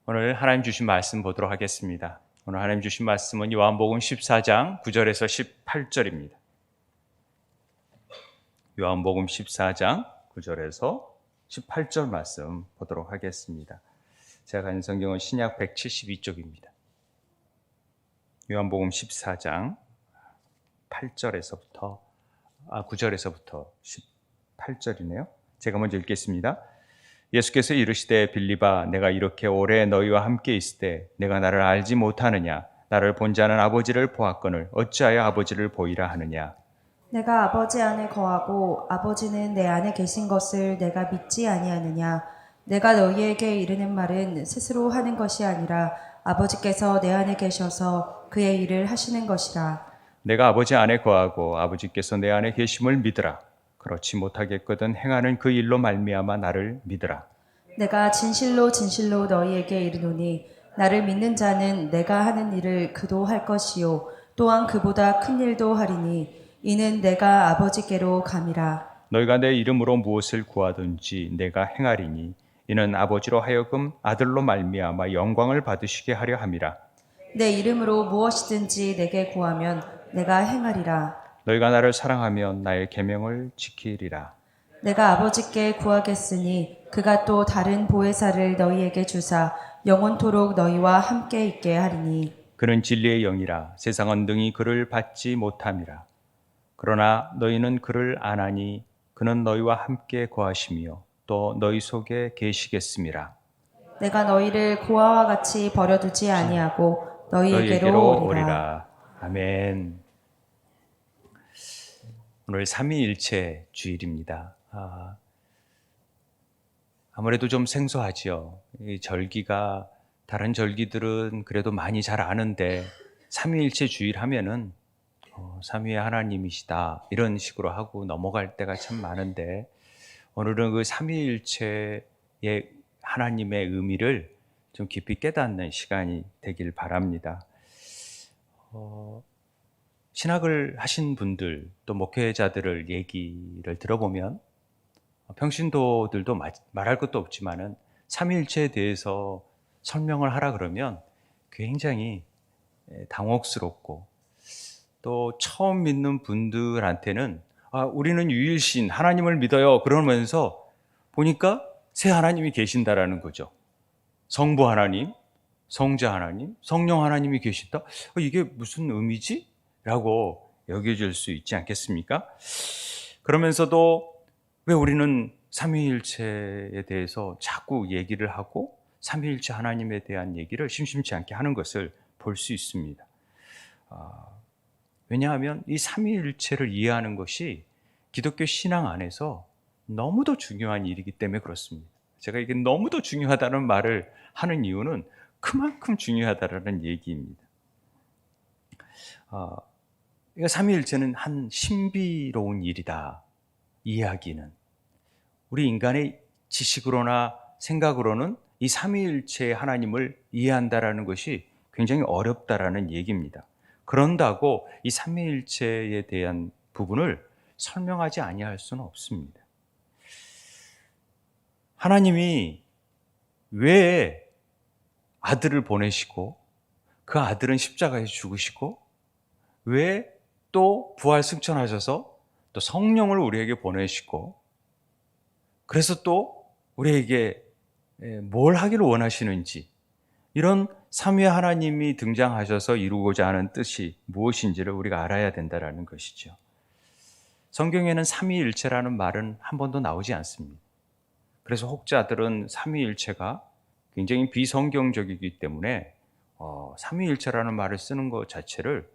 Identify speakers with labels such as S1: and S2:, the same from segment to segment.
S1: 오늘 하나님 주신 말씀 보도록 하겠습니다. 오늘 하나님 주신 말씀은 요한복음 14장 9절에서 18절입니다. 요한복음 14장 9절에서 18절 말씀 보도록 하겠습니다. 제가 가진 성경은 신약 172쪽입니다. 요한복음 14장 9절에서부터 18절이네요. 제가 먼저 읽겠습니다. 예수께서 이르시되 빌립아 내가 이렇게 오래 너희와 함께 있을 때 내가 나를 알지 못하느냐 나를 본 자는 아버지를 보았거늘 어찌하여 아버지를 보이라 하느냐.
S2: 내가 아버지 안에 거하고 아버지는 내 안에 계신 것을 내가 믿지 아니하느냐. 내가 너희에게 이르는 말은 스스로 하는 것이 아니라 아버지께서 내 안에 계셔서 그의 일을 하시는 것이라.
S1: 내가 아버지 안에 거하고 아버지께서 내 안에 계심을 믿으라. 그렇지 못하겠거든 행하는 그 일로 말미암아 나를 믿으라.
S2: 내가 진실로 진실로 너희에게 이르노니 나를 믿는 자는 내가 하는 일을 그도 할 것이요 또한 그보다 큰 일도 하리니 이는 내가 아버지께로 감이라.
S1: 너희가 내 이름으로 무엇을 구하든지 내가 행하리니 이는 아버지로 하여금 아들로 말미암아 영광을 받으시게 하려 함이라.
S2: 내 이름으로 무엇이든지 내게 구하면 내가 행하리라.
S1: 너희가 나를 사랑하면 나의 계명을 지키리라.
S2: 내가 아버지께 구하겠으니 그가 또 다른 보혜사를 너희에게 주사 영원토록 너희와 함께 있게 하리니
S1: 그는 진리의 영이라 세상은 능히 그를 받지 못함이라. 그러나 너희는 그를 아나니 그는 너희와 함께 거하시며 또 너희 속에 계시겠음이라.
S2: 내가 너희를 고아와 같이 버려두지 아니하고 너희에게로
S1: 너희에게로
S2: 오리라.
S1: 오리라. 아멘. 오늘 삼위일체 주일입니다. 아무래도 좀 생소하지요. 이 절기가 다른 절기들은 그래도 많이 잘 아는데 삼위일체 주일 하면은 삼위의 하나님이시다 이런 식으로 하고 넘어갈 때가 참 많은데 오늘은 그 삼위일체의 하나님의 의미를 좀 깊이 깨닫는 시간이 되길 바랍니다. 신학을 하신 분들 또 목회자들을 얘기를 들어보면 평신도들도 말할 것도 없지만은 삼위일체에 대해서 설명을 하라 그러면 굉장히 당혹스럽고 또 처음 믿는 분들한테는 우리는 유일신 하나님을 믿어요 그러면서 보니까 세 하나님이 계신다라는 거죠. 성부 하나님, 성자 하나님, 성령 하나님이 계신다? 이게 무슨 의미지? 라고 여겨질 수 있지 않겠습니까? 그러면서도 왜 우리는 삼위일체에 대해서 자꾸 얘기를 하고 삼위일체 하나님에 대한 얘기를 심심치 않게 하는 것을 볼 수 있습니다. 왜냐하면 이 삼위일체를 이해하는 것이 기독교 신앙 안에서 너무도 중요한 일이기 때문에 그렇습니다. 제가 이게 너무도 중요하다는 말을 하는 이유는 그만큼 중요하다는 얘기입니다. 삼위일체는 한 신비로운 일이다. 이야기는 우리 인간의 지식으로나 생각으로는 이 삼위일체의 하나님을 이해한다라는 것이 굉장히 어렵다라는 얘기입니다. 그런다고 이 삼위일체에 대한 부분을 설명하지 아니할 수는 없습니다. 하나님이 왜 아들을 보내시고 그 아들은 십자가에 죽으시고 왜 또 부활 승천하셔서 또 성령을 우리에게 보내시고 그래서 또 우리에게 뭘 하기를 원하시는지 이런 삼위 하나님이 등장하셔서 이루고자 하는 뜻이 무엇인지를 우리가 알아야 된다는 것이죠. 성경에는 삼위일체라는 말은 한 번도 나오지 않습니다. 그래서 혹자들은 삼위일체가 굉장히 비성경적이기 때문에 삼위일체라는 말을 쓰는 것 자체를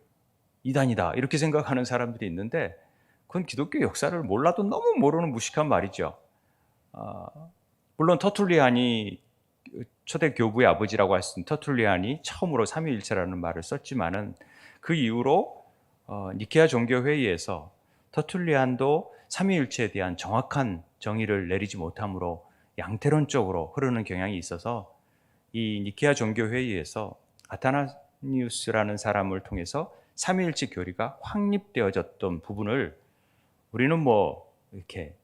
S1: 이단이다 이렇게 생각하는 사람들이 있는데 그건 기독교 역사를 몰라도 너무 모르는 무식한 말이죠. 물론 터툴리안이 초대 교부의 아버지라고 할 수 있는 터툴리안이 처음으로 삼위일체라는 말을 썼지만은 그 이후로 니케아 종교회의에서 터툴리안도 삼위일체에 대한 정확한 정의를 내리지 못함으로 양태론 쪽으로 흐르는 경향이 있어서 이 니케아 종교회의에서 아타나니우스라는 사람을 통해서 삼위일체 교리가 확립되어졌던 부분을 우리는 이렇게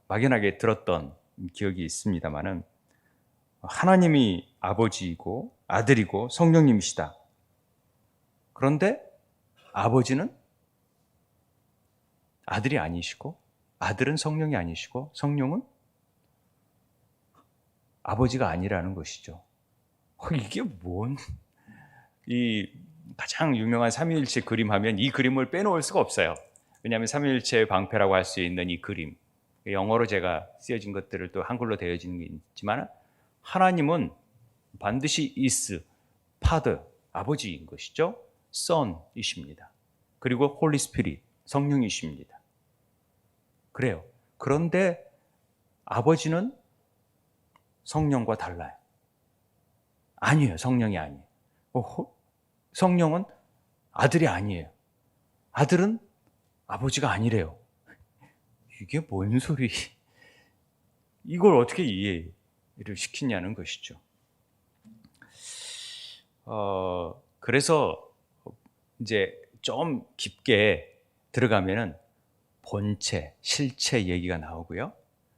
S1: 막연하게 들었던 기억이 있습니다만은 하나님이 아버지이고 아들이고 성령님이시다. 그런데 아버지는 아들이 아니시고 아들은 성령이 아니시고 성령은 아버지가 아니라는 것이죠. 이게 이 가장 유명한 삼위일체 그림 하면 이 그림을 빼놓을 수가 없어요. 왜냐하면 삼위일체의 방패라고 할 수 있는 이 그림, 영어로 제가 쓰여진 것들을 또 한글로 되어진 게 있지만 하나님은 반드시 is, father, 아버지인 것이죠. son이십니다. 그리고 홀리 스피릿, 성령이십니다. 그래요. 그런데 아버지는 성령과 달라요. 아니에요. 성령이 아니에요. 성령은 아들이 아니에요. 아들은 아버지가 아니래요. 이게 뭔 소리? 이걸 어떻게 이해를 시키냐는 것이죠. 그래서 이제 좀 깊게 들어가면은 본체, 실체 얘기가 나오고요.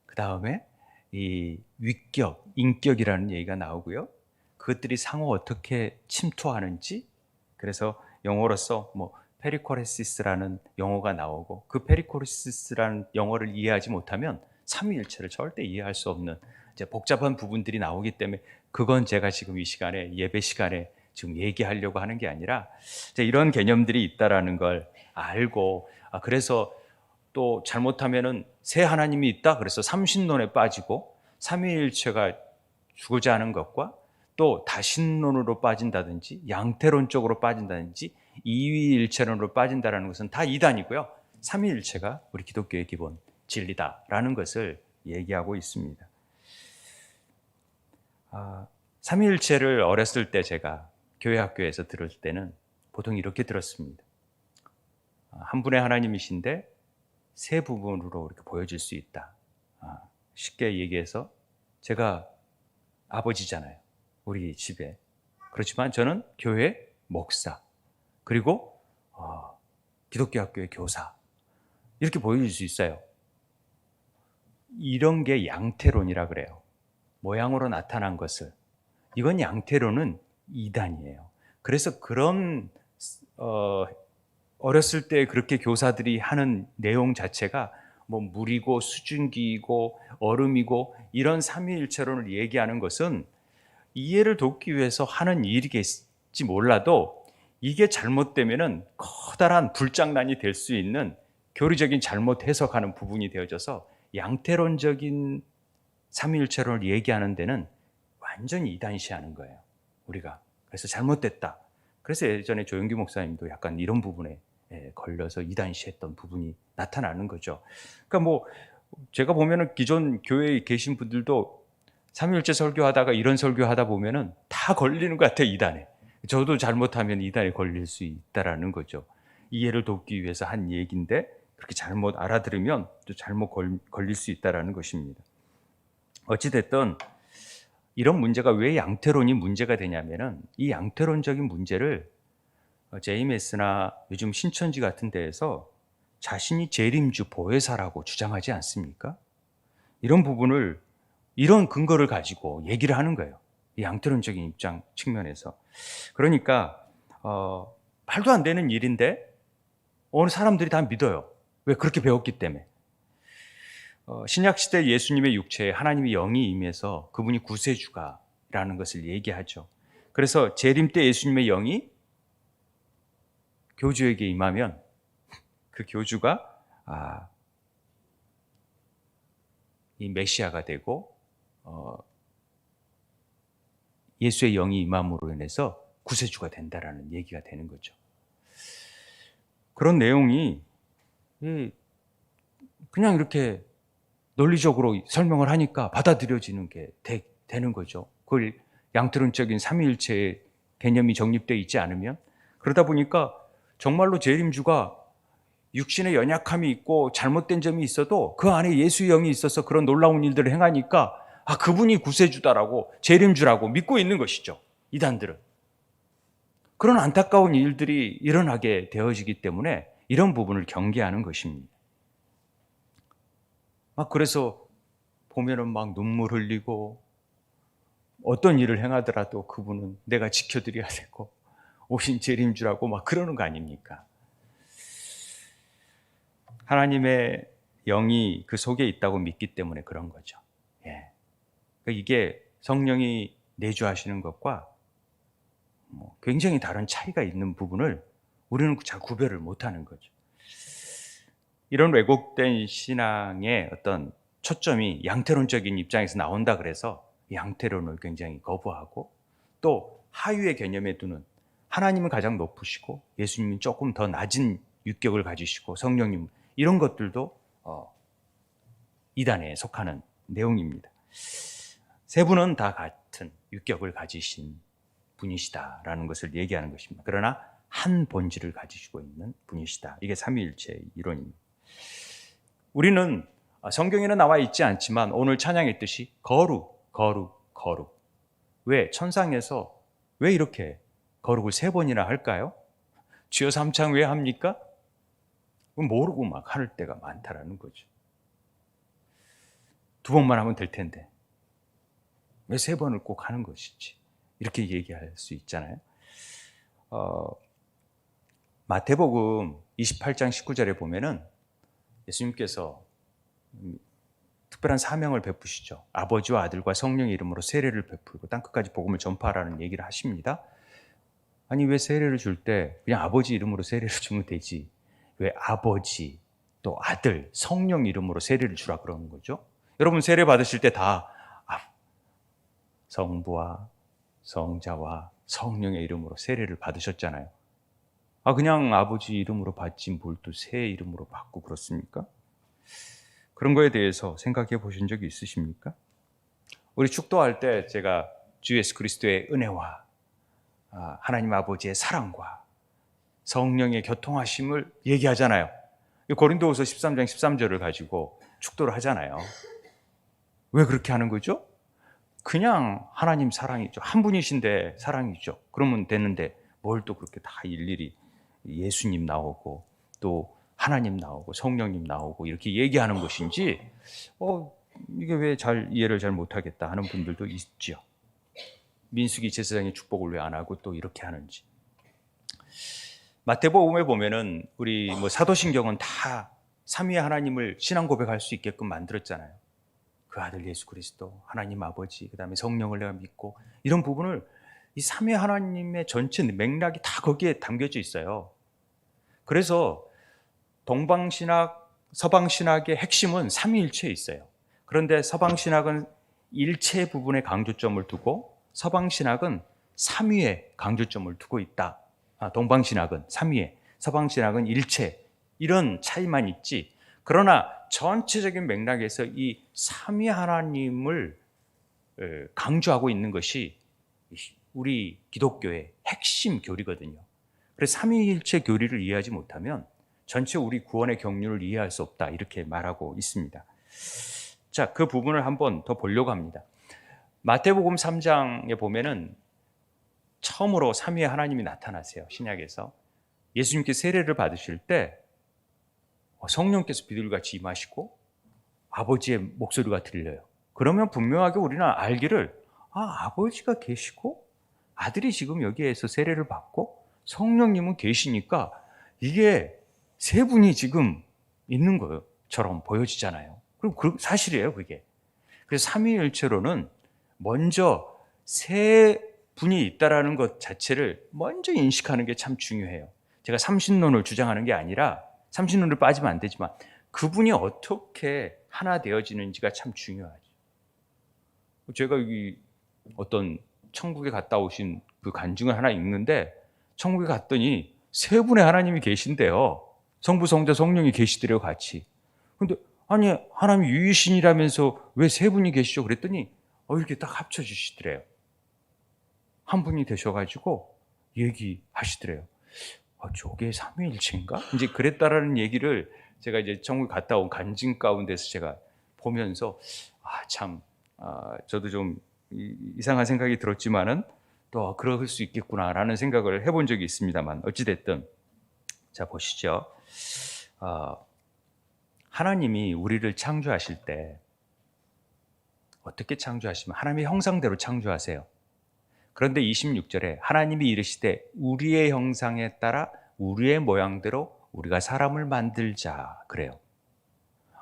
S1: 그 다음에 이 위격, 인격이라는 얘기가 나오고요. 그것들이 상호 어떻게 침투하는지, 그래서 영어로서 페리코레시스라는 용어가 나오고, 그 페리코레시스라는 영어를 이해하지 못하면 삼위일체를 절대 이해할 수 없는 이제 복잡한 부분들이 나오기 때문에, 그건 제가 지금 이 시간에, 예배 시간에 지금 얘기하려고 하는 게 아니라 이런 개념들이 있다라는 걸 알고, 그래서 또 잘못하면은 새 하나님이 있다, 그래서 삼신론에 빠지고 삼위일체가 주고자 하는 것과 또 다신론으로 빠진다든지 양태론 쪽으로 빠진다든지 이위일체론으로 빠진다는 것은 다 이단이고요. 삼위일체가 우리 기독교의 기본 진리다라는 것을 얘기하고 있습니다. 삼위일체를 어렸을 때 제가 교회 학교에서 들을 때는 보통 이렇게 들었습니다. 한 분의 하나님이신데 세 부분으로 이렇게 보여질 수 있다. 쉽게 얘기해서 제가 아버지잖아요. 우리 집에. 그렇지만 저는 교회 목사, 그리고 기독교 학교의 교사, 이렇게 보여질 수 있어요. 이런 게 양태론이라 그래요. 모양으로 나타난 것을. 이건 양태론은 이단이에요. 그래서 그런 어렸을 때 그렇게 교사들이 하는 내용 자체가 물이고 수증기이고 얼음이고 이런 삼위일체론을 얘기하는 것은 이해를 돕기 위해서 하는 일이겠지 몰라도, 이게 잘못되면은 커다란 불장난이 될 수 있는 교리적인 잘못 해석하는 부분이 되어져서 양태론적인 삼위일체론을 얘기하는 데는 완전히 이단시하는 거예요, 우리가. 그래서 잘못됐다. 그래서 예전에 조영규 목사님도 약간 이런 부분에 걸려서 이단시했던 부분이 나타나는 거죠. 그러니까 제가 보면은 기존 교회에 계신 분들도 삼위일체 설교하다가 이런 설교하다 보면은 다 걸리는 것 같아요, 이단에. 저도 잘못하면 이단에 걸릴 수 있다라는 거죠. 이해를 돕기 위해서 한 얘기인데 그렇게 잘못 알아들으면 또 잘못 걸릴 수 있다라는 것입니다. 어찌됐든 이런 문제가 왜 양태론이 문제가 되냐면은, 이 양태론적인 문제를 JMS나 요즘 신천지 같은 데에서 자신이 재림주 보혜사라고 주장하지 않습니까? 이런 부분을, 이런 근거를 가지고 얘기를 하는 거예요. 이 양태론적인 입장 측면에서. 그러니까 말도 안 되는 일인데 어느 사람들이 다 믿어요. 왜? 그렇게 배웠기 때문에. 신약시대 예수님의 육체에 하나님의 영이 임해서 그분이 구세주가라는 것을 얘기하죠. 그래서 재림 때 예수님의 영이 교주에게 임하면 그 교주가 이 메시아가 되고 예수의 영이 임함으로 인해서 구세주가 된다라는 얘기가 되는 거죠. 그런 내용이 그냥 이렇게 논리적으로 설명을 하니까 받아들여지는 게 되는 거죠. 그걸 양태론적인 삼위일체의 개념이 정립되어 있지 않으면. 그러다 보니까 정말로 재림주가 육신의 연약함이 있고 잘못된 점이 있어도 그 안에 예수의 영이 있어서 그런 놀라운 일들을 행하니까 그분이 구세주다라고, 재림주라고 믿고 있는 것이죠, 이단들은. 그런 안타까운 일들이 일어나게 되어지기 때문에 이런 부분을 경계하는 것입니다. 그래서 보면은 막 눈물 흘리고 어떤 일을 행하더라도 그분은 내가 지켜드려야 되고 오신 재림주라고 막 그러는 거 아닙니까? 하나님의 영이 그 속에 있다고 믿기 때문에 그런 거죠. 예. 그러니까 이게 성령이 내주하시는 것과 굉장히 다른 차이가 있는 부분을 우리는 잘 구별을 못하는 거죠. 이런 왜곡된 신앙의 어떤 초점이 양태론적인 입장에서 나온다 그래서 양태론을 굉장히 거부하고 또 하유의 개념에 두는 하나님은 가장 높으시고 예수님은 조금 더 낮은 유격을 가지시고 성령님 이런 것들도 이단에 속하는 내용입니다. 세 분은 다 같은 유격을 가지신 분이시다라는 것을 얘기하는 것입니다. 그러나 한 본질을 가지시고 있는 분이시다. 이게 삼위일체 이론입니다. 우리는 성경에는 나와 있지 않지만 오늘 찬양했듯이 거룩, 거룩, 거룩. 왜? 천상에서 왜 이렇게 거룩을 3번이나 할까요? 주여 삼창 왜 합니까? 모르고 막 할 때가 많다라는 거죠. 2번만 하면 될 텐데 왜 3번을 꼭 하는 것이지? 이렇게 얘기할 수 있잖아요. 마태복음 28장 19절에 보면은 예수님께서 특별한 사명을 베푸시죠. 아버지와 아들과 성령의 이름으로 세례를 베풀고 땅끝까지 복음을 전파하라는 얘기를 하십니다. 아니 왜 세례를 줄 때 그냥 아버지 이름으로 세례를 주면 되지? 왜 아버지 또 아들 성령 이름으로 세례를 주라 그러는 거죠? 여러분 세례 받으실 때 다 성부와 성자와 성령의 이름으로 세례를 받으셨잖아요. 그냥 아버지 이름으로 받지 뭘 또 새 이름으로 받고 그렇습니까? 그런 거에 대해서 생각해 보신 적이 있으십니까? 우리 축도할 때 제가 주 예수 그리스도의 은혜와 하나님 아버지의 사랑과 성령의 교통하심을 얘기하잖아요. 고린도후서 13장 13절을 가지고 축도를 하잖아요. 왜 그렇게 하는 거죠? 그냥 하나님 사랑이죠. 한 분이신데 사랑이죠. 그러면 되는데 뭘 또 그렇게 다 일일이 예수님 나오고 또 하나님 나오고 성령님 나오고 이렇게 얘기하는 것인지 이게 왜 이해를 잘 못하겠다 하는 분들도 있죠. 민수기 제사장의 축복을 왜 안 하고 또 이렇게 하는지. 마태복음에 보면은 우리 사도신경은 다 삼위의 하나님을 신앙 고백할 수 있게끔 만들었잖아요. 그 아들 예수 그리스도, 하나님 아버지, 그 다음에 성령을 내가 믿고 이런 부분을 이 삼위 하나님의 전체 맥락이 다 거기에 담겨져 있어요. 그래서 동방신학, 서방신학의 핵심은 삼위일체에 있어요. 그런데 서방신학은 일체 부분에 강조점을 두고 서방신학은 삼위에 강조점을 두고 있다. 동방신학은 삼위에, 서방신학은 일체 이런 차이만 있지. 그러나 전체적인 맥락에서 이 삼위 하나님을 강조하고 있는 것이 우리 기독교의 핵심 교리거든요. 그래서 삼위일체 교리를 이해하지 못하면 전체 우리 구원의 경륜을 이해할 수 없다 이렇게 말하고 있습니다. 자, 그 부분을 한번 더 보려고 합니다. 마태복음 3장에 보면은 처음으로 삼위의 하나님이 나타나세요. 신약에서 예수님께 세례를 받으실 때 성령께서 비둘기같이 임하시고 아버지의 목소리가 들려요. 그러면 분명하게 우리는 알기를 아버지가 계시고 아들이 지금 여기에서 세례를 받고 성령님은 계시니까 이게 세 분이 지금 있는 것처럼 보여지잖아요. 그럼 사실이에요, 그게. 그래서 삼위일체로는 먼저 세 분이 있다라는 것 자체를 먼저 인식하는 게 참 중요해요. 제가 삼신론을 주장하는 게 아니라 삼신론을 빠지면 안 되지만 그분이 어떻게 하나 되어지는지가 참 중요하죠. 제가 여기 어떤 천국에 갔다 오신 그 간증을 하나 읽는데 천국에 갔더니 세 분의 하나님이 계신데요. 성부, 성자, 성령이 계시더래요, 같이. 근데 아니 하나님이 유이신이라면서 왜 세 분이 계시죠? 그랬더니 이렇게 딱 합쳐주시더래요. 한 분이 되셔가지고 얘기하시더래요. 저게 삼위일체인가? 이제 그랬다라는 얘기를 제가 이제 천국에 갔다 온 간증 가운데서 제가 보면서 저도 좀 이상한 생각이 들었지만은 또 그럴 수 있겠구나라는 생각을 해본 적이 있습니다만 어찌됐든 자 보시죠. 하나님이 우리를 창조하실 때 어떻게 창조하시면 하나님의 형상대로 창조하세요. 그런데 26절에 하나님이 이르시되 우리의 형상에 따라 우리의 모양대로 우리가 사람을 만들자 그래요.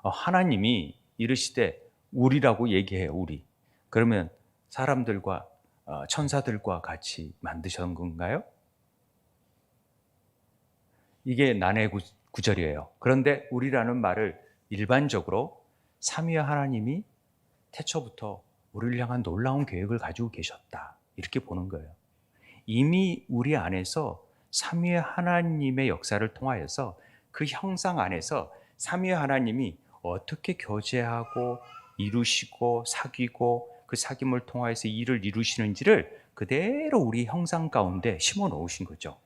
S1: 하나님이 이르시되 우리라고 얘기해요. 우리. 그러면 사람들과 천사들과 같이 만드신 건가요? 이게 난해 구절이에요. 그런데 우리라는 말을 일반적으로 삼위의 하나님이 태초부터 우리를 향한 놀라운 계획을 가지고 계셨다. 이렇게 보는 거예요. 이미 우리 안에서 삼위의 하나님의 역사를 통하여서 그 형상 안에서 삼위의 하나님이 어떻게 교제하고 이루시고 사귀고 그 사귐을 통하여서 일을 이루시는지를 그대로 우리 형상 가운데 심어 놓으신 거죠.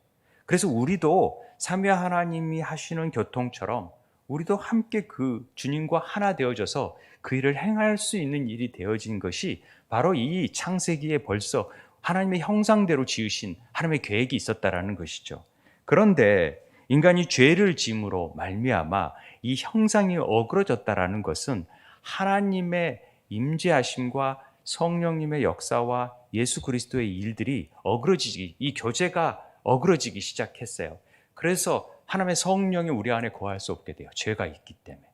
S1: 그래서 우리도 삼위 하나님이 하시는 교통처럼 우리도 함께 그 주님과 하나 되어져서 그 일을 행할 수 있는 일이 되어진 것이 바로 이 창세기에 벌써 하나님의 형상대로 지으신 하나님의 계획이 있었다라는 것이죠. 그런데 인간이 죄를 지음으로 말미암아 이 형상이 어그러졌다라는 것은 하나님의 임재하심과 성령님의 역사와 예수 그리스도의 일들이 어그러지기, 이 교제가 어그러지기 시작했어요. 그래서 하나님의 성령이 우리 안에 거할 수 없게 돼요. 죄가 있기 때문에.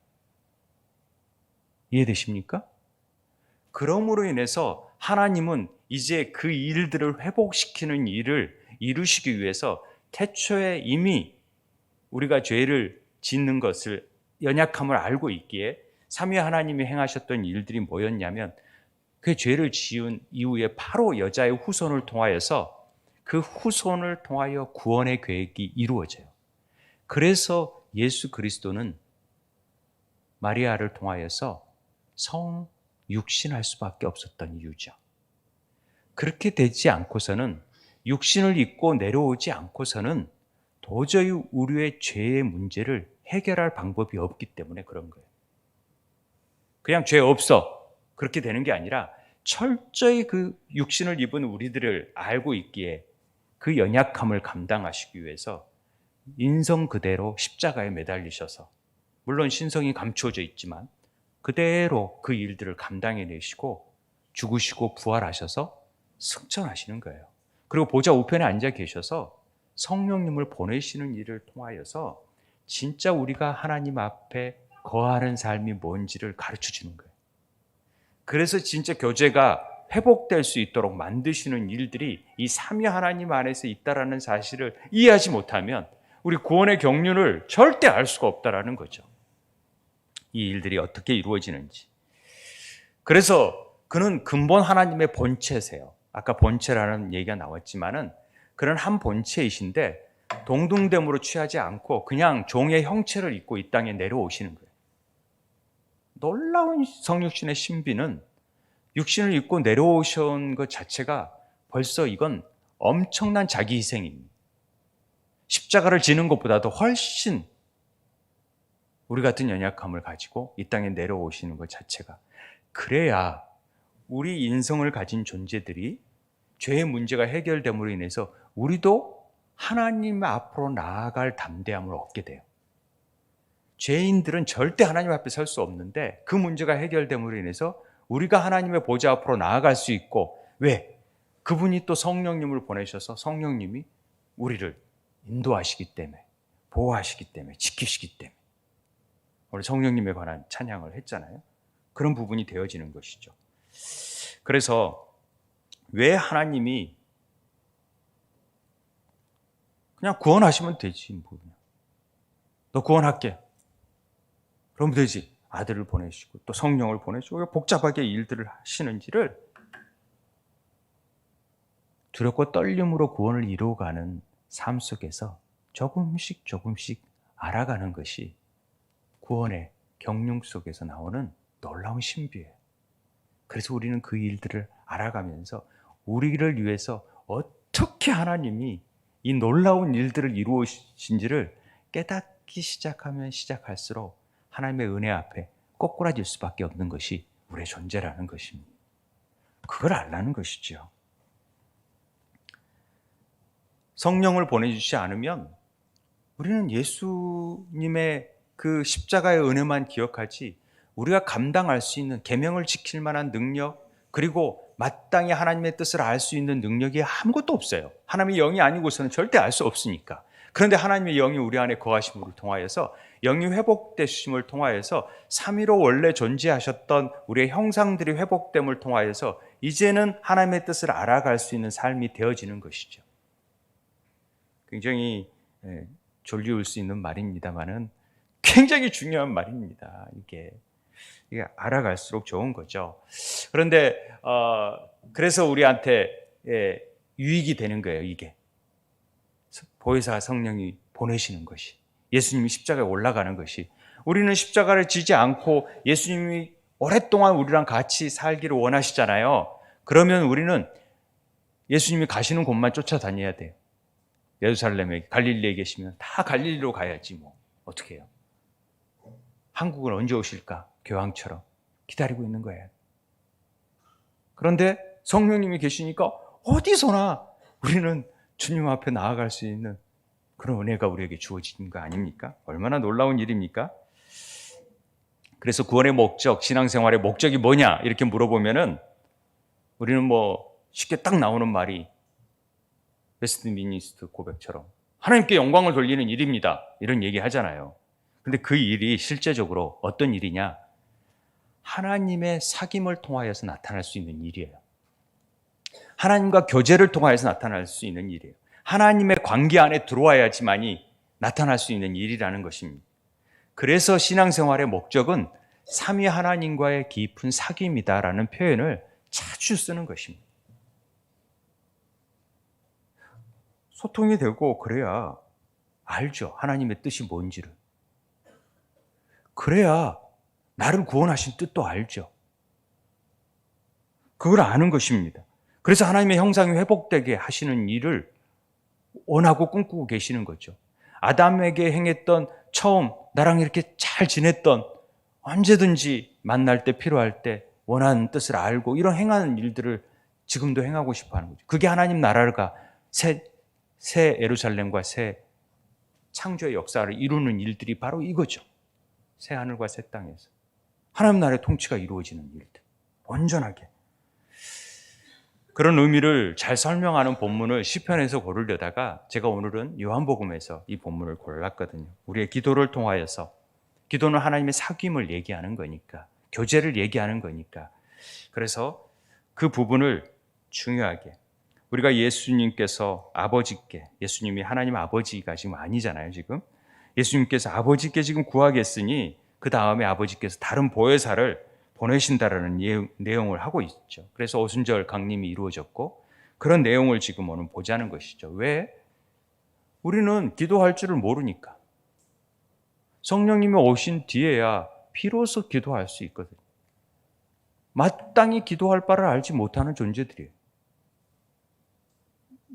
S1: 이해되십니까? 그러므로 인해서 하나님은 이제 그 일들을 회복시키는 일을 이루시기 위해서 태초에 이미 우리가 죄를 짓는 것을 연약함을 알고 있기에 삼위 하나님이 행하셨던 일들이 뭐였냐면 그 죄를 지은 이후에 바로 여자의 후손을 통하여서 그 후손을 통하여 구원의 계획이 이루어져요. 그래서 예수 그리스도는 마리아를 통하여서 육신할 수밖에 없었던 이유죠. 그렇게 되지 않고서는 육신을 입고 내려오지 않고서는 도저히 우리의 죄의 문제를 해결할 방법이 없기 때문에 그런 거예요. 그냥 죄 없어 그렇게 되는 게 아니라 철저히 그 육신을 입은 우리들을 알고 있기에 그 연약함을 감당하시기 위해서 인성 그대로 십자가에 매달리셔서 물론 신성이 감추어져 있지만 그대로 그 일들을 감당해내시고 죽으시고 부활하셔서 승천하시는 거예요. 그리고 보좌 우편에 앉아 계셔서 성령님을 보내시는 일을 통하여서 진짜 우리가 하나님 앞에 거하는 삶이 뭔지를 가르쳐 주는 거예요. 그래서 진짜 교제가 회복될 수 있도록 만드시는 일들이 이 삼위 하나님 안에서 있다라는 사실을 이해하지 못하면 우리 구원의 경륜을 절대 알 수가 없다라는 거죠. 이 일들이 어떻게 이루어지는지. 그래서 그는 근본 하나님의 본체세요. 아까 본체라는 얘기가 나왔지만은 그는 한 본체이신데 동등됨으로 취하지 않고 그냥 종의 형체를 입고 이 땅에 내려오시는 거예요. 놀라운 성육신의 신비는 육신을 입고 내려오신 것 자체가 벌써 이건 엄청난 자기 희생입니다. 십자가를 지는 것보다도 훨씬 우리 같은 연약함을 가지고 이 땅에 내려오시는 것 자체가, 그래야 우리 인성을 가진 존재들이 죄의 문제가 해결됨으로 인해서 우리도 하나님 앞으로 나아갈 담대함을 얻게 돼요. 죄인들은 절대 하나님 앞에 설 수 없는데 그 문제가 해결됨으로 인해서 우리가 하나님의 보좌 앞으로 나아갈 수 있고, 왜? 그분이 또 성령님을 보내셔서 성령님이 우리를 인도하시기 때문에, 보호하시기 때문에, 지키시기 때문에. 우리 성령님에 관한 찬양을 했잖아요. 그런 부분이 되어지는 것이죠. 그래서 왜 하나님이 그냥 구원하시면 되지, 뭐. 너 구원할게. 그러면 되지. 아들을 보내시고 또 성령을 보내시고 왜 복잡하게 일들을 하시는지를 두렵고 떨림으로 구원을 이루어가는 삶 속에서 조금씩 알아가는 것이 구원의 경륜 속에서 나오는 놀라운 신비예요. 그래서 우리는 그 일들을 알아가면서 우리를 위해서 어떻게 하나님이 이 놀라운 일들을 이루어신지를 깨닫기 시작하면 시작할수록 하나님의 은혜 앞에 꼬꾸라질 수밖에 없는 것이 우리의 존재라는 것입니다. 그걸 알라는 것이죠. 성령을 보내주지 않으면 우리는 예수님의 그 십자가의 은혜만 기억하지 우리가 감당할 수 있는, 계명을 지킬 만한 능력, 그리고 마땅히 하나님의 뜻을 알 수 있는 능력이 아무것도 없어요. 하나님의 영이 아니고서는 절대 알 수 없으니까. 그런데 하나님의 영이 우리 안에 거하심을 통하여서, 영이 회복되심을 통하여서, 삼위로 원래 존재하셨던 우리의 형상들이 회복됨을 통하여서 이제는 하나님의 뜻을 알아갈 수 있는 삶이 되어지는 것이죠. 굉장히 졸리울 수 있는 말입니다만은 굉장히 중요한 말입니다. 이게 알아갈수록 좋은 거죠. 그런데 그래서 우리한테 유익이 되는 거예요. 이게 보혜사 성령이 보내시는 것이, 예수님이 십자가에 올라가는 것이, 우리는 십자가를 지지 않고 예수님이 오랫동안 우리랑 같이 살기를 원하시잖아요. 그러면 우리는 예수님이 가시는 곳만 쫓아다녀야 돼요. 예루살렘에, 갈릴리에 계시면 다 갈릴리로 가야지 뭐 어떻게 해요. 한국은 언제 오실까? 교황처럼 기다리고 있는 거예요. 그런데 성령님이 계시니까 어디서나 우리는 주님 앞에 나아갈 수 있는 그런 은혜가 우리에게 주어지는 거 아닙니까? 얼마나 놀라운 일입니까? 그래서 구원의 목적, 신앙생활의 목적이 뭐냐 이렇게 물어보면은 우리는 뭐 쉽게 딱 나오는 말이 웨스트미니스터 고백처럼 하나님께 영광을 돌리는 일입니다, 이런 얘기 하잖아요. 근데 그 일이 실제적으로 어떤 일이냐? 하나님의 사귐을 통하여서 나타날 수 있는 일이에요. 하나님과 교제를 통하여서 나타날 수 있는 일이에요. 하나님의 관계 안에 들어와야지만이 나타날 수 있는 일이라는 것입니다. 그래서 신앙생활의 목적은 삼위 하나님과의 깊은 사귐이다라는 표현을 자주 쓰는 것입니다. 소통이 되고 그래야 알죠, 하나님의 뜻이 뭔지를. 그래야 나를 구원하신 뜻도 알죠. 그걸 아는 것입니다. 그래서 하나님의 형상이 회복되게 하시는 일을 원하고 꿈꾸고 계시는 거죠. 아담에게 행했던, 처음 나랑 이렇게 잘 지냈던, 언제든지 만날 때, 필요할 때 원하는 뜻을 알고 이런 행하는 일들을 지금도 행하고 싶어 하는 거죠. 그게 하나님 나라가 새 예루살렘과 새 창조의 역사를 이루는 일들이 바로 이거죠. 새 하늘과 새 땅에서 하나님 나라의 통치가 이루어지는 일들, 온전하게. 그런 의미를 잘 설명하는 본문을 시편에서 고르려다가 제가 오늘은 요한복음에서 이 본문을 골랐거든요. 우리의 기도를 통하여서, 기도는 하나님의 사귐을 얘기하는 거니까, 교제를 얘기하는 거니까. 그래서 그 부분을 중요하게, 우리가 예수님께서 아버지께, 예수님이 하나님 아버지가 지금 아니잖아요, 지금. 예수님께서 아버지께 지금 구하겠으니 그 다음에 아버지께서 다른 보혜사를 보내신다라는 내용을 하고 있죠. 그래서 오순절 강림이 이루어졌고 그런 내용을 지금 오늘 보자는 것이죠. 왜? 우리는 기도할 줄을 모르니까. 성령님이 오신 뒤에야 비로소 기도할 수 있거든요. 마땅히 기도할 바를 알지 못하는 존재들이에요.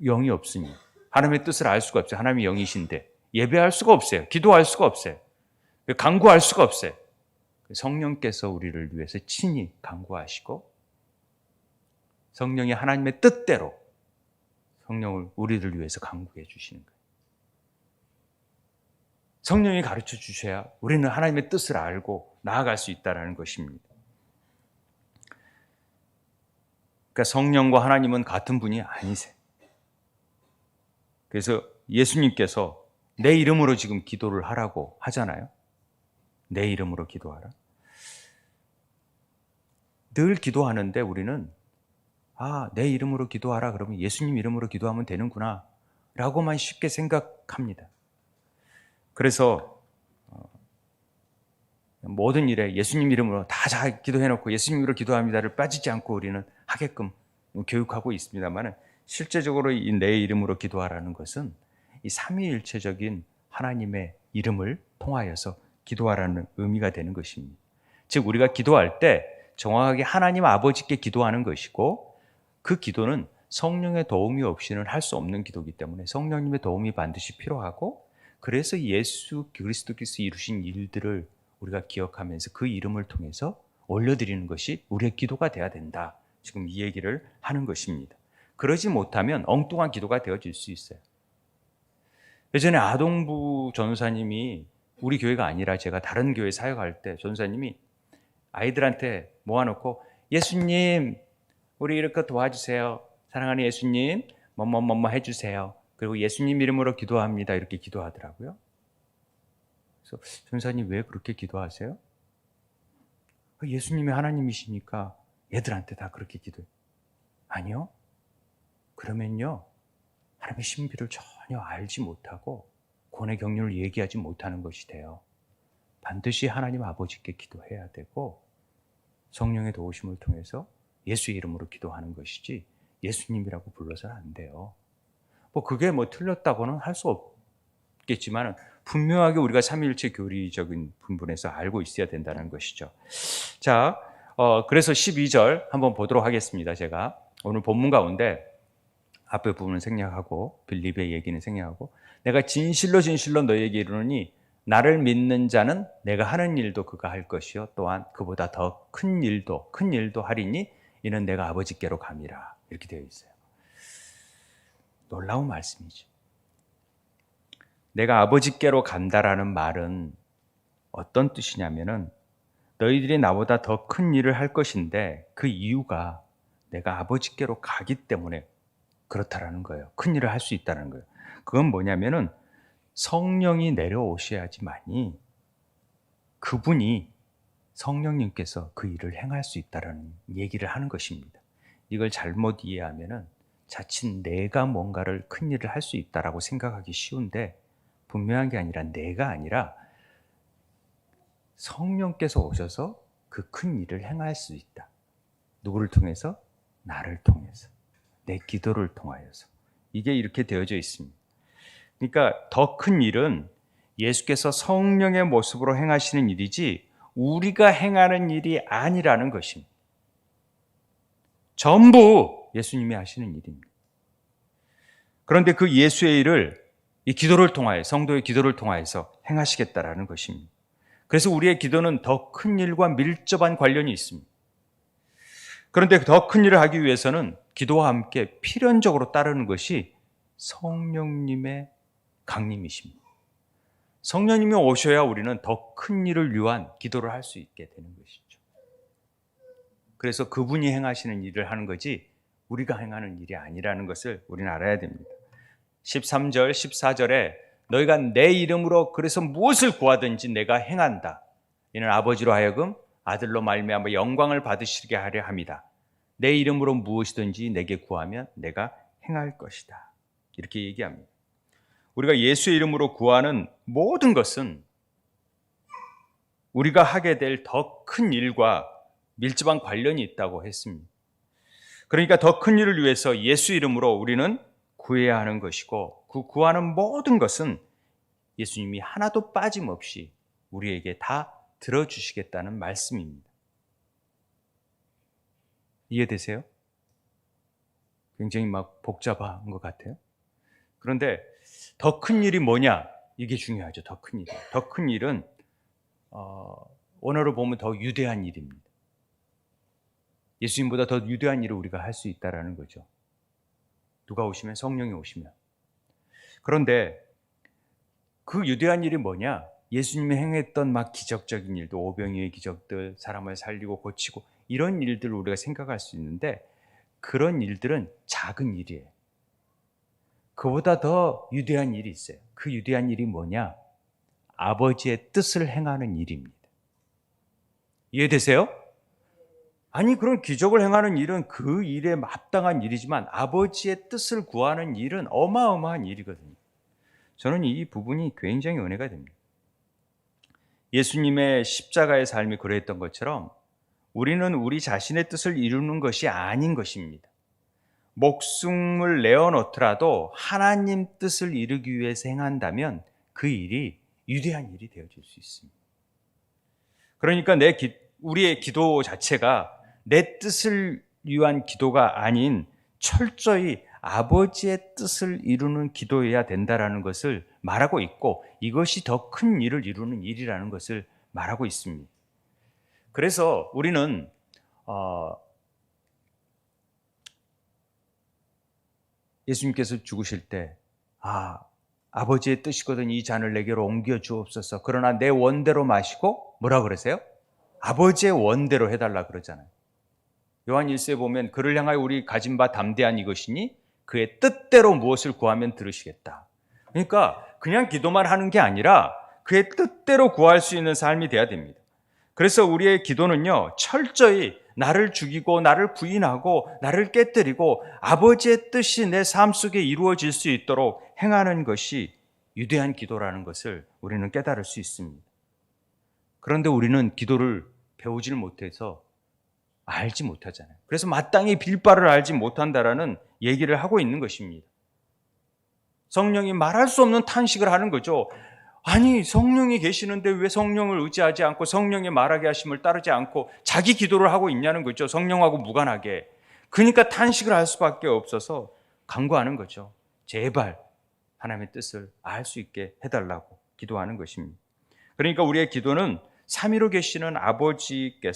S1: 영이 없으니 하나님의 뜻을 알 수가 없어요. 하나님이 영이신데 예배할 수가 없어요. 기도할 수가 없어요. 간구할 수가 없어요. 성령께서 우리를 위해서 친히 간구하시고 성령이 하나님의 뜻대로 성령을 우리를 위해서 간구해 주시는 거예요. 성령이 가르쳐 주셔야 우리는 하나님의 뜻을 알고 나아갈 수 있다는 것입니다. 그러니까 성령과 하나님은 같은 분이 아니세요. 그래서 예수님께서 내 이름으로 지금 기도를 하라고 하잖아요. 내 이름으로 기도하라. 늘 기도하는데 우리는 내 이름으로 기도하라 그러면 예수님 이름으로 기도하면 되는구나 라고만 쉽게 생각합니다. 그래서 모든 일에 예수님 이름으로 다 잘 기도해놓고 예수님 이름으로 기도합니다를 빠지지 않고 우리는 하게끔 교육하고 있습니다만, 실제적으로 이 내 이름으로 기도하라는 것은 이 삼위일체적인 하나님의 이름을 통하여서 기도하라는 의미가 되는 것입니다. 즉 우리가 기도할 때 정확하게 하나님 아버지께 기도하는 것이고, 그 기도는 성령의 도움이 없이는 할 수 없는 기도이기 때문에 성령님의 도움이 반드시 필요하고, 그래서 예수 그리스도께서 이루신 일들을 우리가 기억하면서 그 이름을 통해서 올려드리는 것이 우리의 기도가 돼야 된다. 지금 이 얘기를 하는 것입니다. 그러지 못하면 엉뚱한 기도가 되어질 수 있어요. 예전에 아동부 전도사님이, 우리 교회가 아니라 제가 다른 교회 사역할 때 전도사님이 아이들한테 모아놓고 예수님 우리 이렇게 도와주세요. 사랑하는 예수님 뭐뭐뭐뭐 해주세요. 그리고 예수님 이름으로 기도합니다. 이렇게 기도하더라고요. 그래서 전사님 왜 그렇게 기도하세요? 예수님이 하나님이시니까 얘들한테 다 그렇게 기도해요. 아니요. 그러면요 하나님의 신비를 전혀 알지 못하고 고뇌 경륜을 얘기하지 못하는 것이 돼요. 반드시 하나님 아버지께 기도해야 되고 성령의 도우심을 통해서 예수 이름으로 기도하는 것이지 예수님이라고 불러서는 안 돼요. 그게 틀렸다고는 할 수 없겠지만 분명하게 우리가 삼위일체 교리적인 부분에서 알고 있어야 된다는 것이죠. 자, 그래서 12절 한번 보도록 하겠습니다. 제가 오늘 본문 가운데 앞에 부분을 생략하고 빌립의 얘기는 생략하고 내가 진실로 진실로 너희에게 이르노니 나를 믿는 자는 내가 하는 일도 그가 할 것이요 또한 그보다 더 큰 일도 하리니 이는 내가 아버지께로 감이라 이렇게 되어 있어요. 놀라운 말씀이죠. 내가 아버지께로 간다라는 말은 어떤 뜻이냐면은 너희들이 나보다 더 큰 일을 할 것인데 그 이유가 내가 아버지께로 가기 때문에 그렇다라는 거예요. 큰 일을 할 수 있다는 거예요. 그건 뭐냐면은 성령이 내려오셔야지만이 그분이 성령님께서 그 일을 행할 수 있다는 얘기를 하는 것입니다. 이걸 잘못 이해하면은 자칫 내가 뭔가를 큰 일을 할 수 있다라고 생각하기 쉬운데 분명한 게 아니라 내가 아니라 성령께서 오셔서 그 큰 일을 행할 수 있다. 누구를 통해서? 나를 통해서. 내 기도를 통하여서. 이게 이렇게 되어져 있습니다. 그러니까 더 큰 일은 예수께서 성령의 모습으로 행하시는 일이지 우리가 행하는 일이 아니라는 것입니다. 전부 예수님이 하시는 일입니다. 그런데 그 예수의 일을 이 기도를 통하여 성도의 기도를 통하여서 행하시겠다라는 것입니다. 그래서 우리의 기도는 더 큰 일과 밀접한 관련이 있습니다. 그런데 더 큰 일을 하기 위해서는 기도와 함께 필연적으로 따르는 것이 성령님의 강림이십니다. 성령님이 오셔야 우리는 더 큰 일을 위한 기도를 할 수 있게 되는 것이죠. 그래서 그분이 행하시는 일을 하는 거지 우리가 행하는 일이 아니라는 것을 우리는 알아야 됩니다. 13절, 14절에 너희가 내 이름으로 그래서 무엇을 구하든지 내가 행한다. 이는 아버지로 하여금 아들로 말미암아 영광을 받으시게 하려 함이다. 내 이름으로 무엇이든지 내게 구하면 내가 행할 것이다. 이렇게 얘기합니다. 우리가 예수의 이름으로 구하는 모든 것은 우리가 하게 될 더 큰 일과 밀접한 관련이 있다고 했습니다. 그러니까 더 큰 일을 위해서 예수 이름으로 우리는 구해야 하는 것이고 그 구하는 모든 것은 예수님이 하나도 빠짐없이 우리에게 다 들어주시겠다는 말씀입니다. 이해되세요? 굉장히 복잡한 것 같아요. 그런데 더 큰 일이 뭐냐? 이게 중요하죠. 더 큰 일. 더 큰 일은 원어로 보면 더 유대한 일입니다. 예수님보다 더 유대한 일을 우리가 할 수 있다라는 거죠. 누가 오시면? 성령이 오시면. 그런데 그 유대한 일이 뭐냐? 예수님이 행했던 기적적인 일도 오병이의 기적들, 사람을 살리고 고치고 이런 일들을 우리가 생각할 수 있는데 그런 일들은 작은 일이에요. 그보다 더 유대한 일이 있어요. 그 유대한 일이 뭐냐? 아버지의 뜻을 행하는 일입니다. 이해되세요? 아니 그런 기적을 행하는 일은 그 일에 합당한 일이지만 아버지의 뜻을 구하는 일은 어마어마한 일이거든요. 저는 이 부분이 굉장히 은혜가 됩니다. 예수님의 십자가의 삶이 그랬던 것처럼 우리는 우리 자신의 뜻을 이루는 것이 아닌 것입니다. 목숨을 내어놓더라도 하나님 뜻을 이루기 위해서 행한다면 그 일이 위대한 일이 되어질 수 있습니다. 그러니까 우리의 기도 자체가 내 뜻을 위한 기도가 아닌 철저히 아버지의 뜻을 이루는 기도여야 된다라는 것을 말하고 있고 이것이 더 큰 일을 이루는 일이라는 것을 말하고 있습니다. 그래서 우리는 예수님께서 죽으실 때 아버지의 뜻이거든 이 잔을 내게로 옮겨 주옵소서. 그러나 내 원대로 마시고 뭐라 그러세요? 아버지의 원대로 해달라 그러잖아요. 요한 1세에 보면 그를 향하여 우리 가진 바 담대한 이것이니 그의 뜻대로 무엇을 구하면 들으시겠다. 그러니까 그냥 기도만 하는 게 아니라 그의 뜻대로 구할 수 있는 삶이 돼야 됩니다. 그래서 우리의 기도는요, 철저히 나를 죽이고 나를 부인하고 나를 깨뜨리고 아버지의 뜻이 내 삶 속에 이루어질 수 있도록 행하는 것이 유대한 기도라는 것을 우리는 깨달을 수 있습니다. 그런데 우리는 기도를 배우질 못해서 알지 못하잖아요. 그래서 마땅히 빌 바를 알지 못한다라는 얘기를 하고 있는 것입니다. 성령이 말할 수 없는 탄식을 하는 거죠. 아니, 성령이 계시는데 왜 성령을 의지하지 않고 성령의 말하게 하심을 따르지 않고 자기 기도를 하고 있냐는 거죠. 성령하고 무관하게. 그러니까 탄식을 할 수밖에 없어서 간구하는 거죠. 제발 하나님의 뜻을 알 수 있게 해달라고 기도하는 것입니다. 그러니까 우리의 기도는 삼위로 계시는 아버지께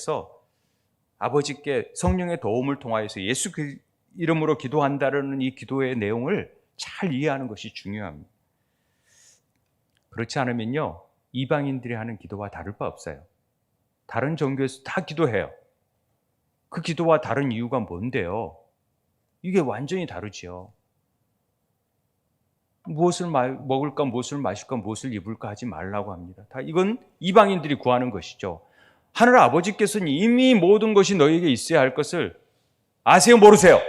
S1: 성령의 도움을 통하여서 예수 이름으로 기도한다는 이 기도의 내용을 잘 이해하는 것이 중요합니다. 그렇지 않으면요, 이방인들이 하는 기도와 다를 바 없어요. 다른 종교에서 다 기도해요. 그 기도와 다른 이유가 뭔데요? 이게 완전히 다르지요. 무엇을 먹을까, 무엇을 마실까, 무엇을 입을까 하지 말라고 합니다. 다 이건 이방인들이 구하는 것이죠. 하늘 아버지께서는 이미 모든 것이 너희에게 있어야 할 것을 아세요, 모르세요?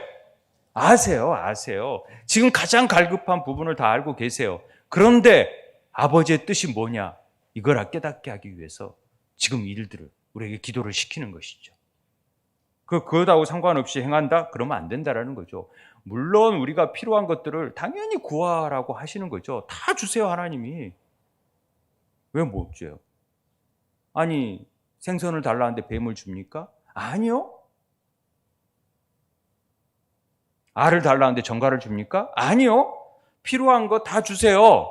S1: 아세요. 지금 가장 갈급한 부분을 다 알고 계세요. 그런데 아버지의 뜻이 뭐냐? 이걸 깨닫게 하기 위해서 지금 일들을 우리에게 기도를 시키는 것이죠. 그것하고 상관없이 행한다? 그러면 안 된다라는 거죠. 물론 우리가 필요한 것들을 당연히 구하라고 하시는 거죠. 다 주세요, 하나님이. 왜 못 줘요? 아니, 생선을 달라는데 뱀을 줍니까? 아니요. 알을 달라는데 정갈을 줍니까? 아니요. 필요한 거 다 주세요.